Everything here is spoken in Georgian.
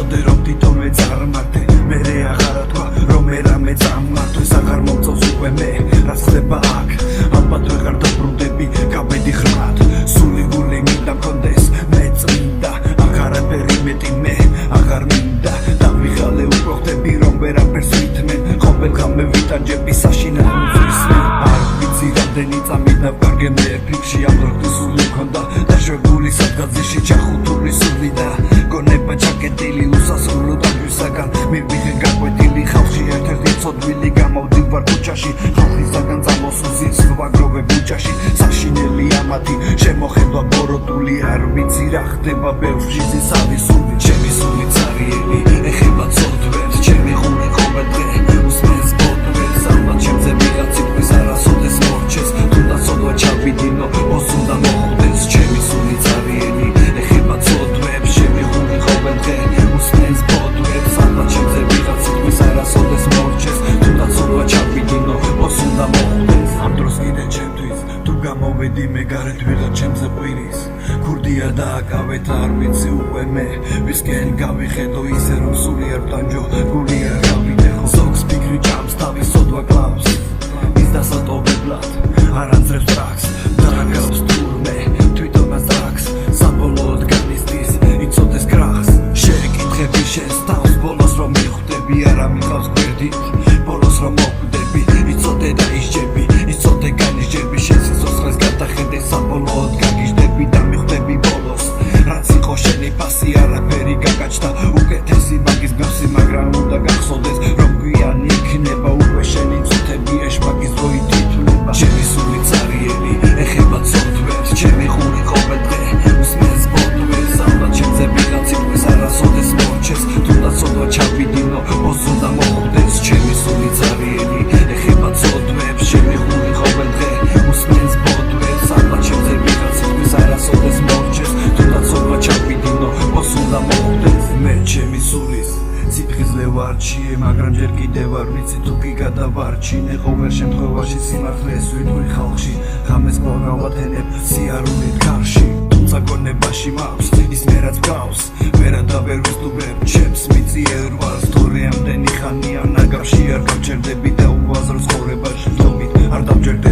ვიცოდე რომ თვითონვე წარმართე მერე აღარა თქვა რომ მე რამე წამართვეს აღარ მომწონს უკვე მე რაც ხდება აქ ალბათ ვეღარ დაბრუნდები გავედი ხრად სული გული მინდა მქონდეს მე წმინდა აქ არაფერი მეტი მე აღარ მინდა დავიღალე უფრო ხდები რომ ვერაფერს ვითმენ ყოველ გამე ვიტანჯები საშინაო ვისმენ არ ვიცი რამდენი წამიდა ვკარგე მე ფიქში ამ დროის სული მქონდა დაშვებული სადგაზიში ჩახუთული სული და გონება ჩაკეტილი უსასრულო დაგვისაგან მივიღე გაკვეთილი ხალხში ერთ-ერთი ცოდვილი გამოვდივარ ქუჩაში ხალხისაგან წამოსულზის ვაგროვე ბუჯაში საშინელი ამათი შემოხედვა ბოროტული არ ვიცი რა ხდება ბევრში ზისავი სული ჩემი სული წარიელი ეხება ცოდვებს ჩემი ხური ყოველ დღე უსმენს ბოდვებს ალბათ ჩემზე ვიღაც სიტყვის არასოდეს მორჩეს თუნდაც ოდვა ჩავიდინო ოს უნდა მოხვდეს ჩემი სული წარიელი ეხება ცოდვებს ჩემი ხური ყოველ დღე უსმენს ბოდვებს ალბათ ჩემზე ვიღაც სიტყვის არასოდეს მორჩეს თუნდაც ოდვა ჩავიდინო ოს უნდა მოხვდეს ამ დროს კიდე ჩემთვის თუ გამოვედი მე გარეთ ვიღაც ჩემზე ყვირის ქურდია დააკავეთ არ ვიცი უკვე მე ვისკენ გავიხედო ისე რომ სული არ ვტანჯო გული არ გავიდეხო ზოგს ფიქრი ჭამს თავის სოდვა კლავს ის დასატოვებლად არ ანძრევს ტრაქს დაგავს თურმე თვითონაც ტრაქს საბოლოოდ განიცდის იცოდეს კრახს შეკითხები შენს თავს ბოლოს რომ მიხვდები არა მიყავს გვერდით ბოლოს რომ მოკვდები იცოდე და ისჯები იცოდე განისჯები შენ სიცოცხლეს გადახედე საბოლოოდ გაგიჟდები და მიხვდები ბოლოს რაც იყო შენი ფასი არაფერი გაგაჩნდა უკეთესი მაგის გასი მაგრამ უნდა გახსოვდეს რომ გვიანი იქნება უკვე შენი წუთები ეშმაკის დროით ითვლება ჩემი სული წარიელი ეხება ცოდვებს ჩემი ხური ყოველ დღე უსმენს ბოდვებს ალბათ ჩემზე ვიღაც სიტყვის არასოდეს მორჩეს თუნდაც ოდვა ჩავიდინო ოს უნდა მოხვდეს ჩემი სული წარიელი ეხება ცოდვებს ჩემი ხური ყოველ დღე უსმენს ბოდვებს ალბათ ჩემზე ვიღაც სიტყვის არასოდეს მორჩეს თუნდაც ოდვა ჩავიდინო ოს უნდა მოხვდეს მე ჩემი სულის სიფხიზლე ვარჩიე მაგრამ ჯერ კიდევ არ ვიცი თუ კი გადავარჩინე ყოველ შემთხვევაში სიმართლეს ვიტყვი ხალხში ღამეს გავათენებ სიარულით კარში თუმცა გონებაში მაქვს ის მე რაც გავს ვერადა ვერ ვისდუბებ ჩემს მიწიერვას თორე ამდენი ხანია ნაგავში არ გავჩერდები და უაზროს ცხოვრებაში ვდობით არ დავჯერდე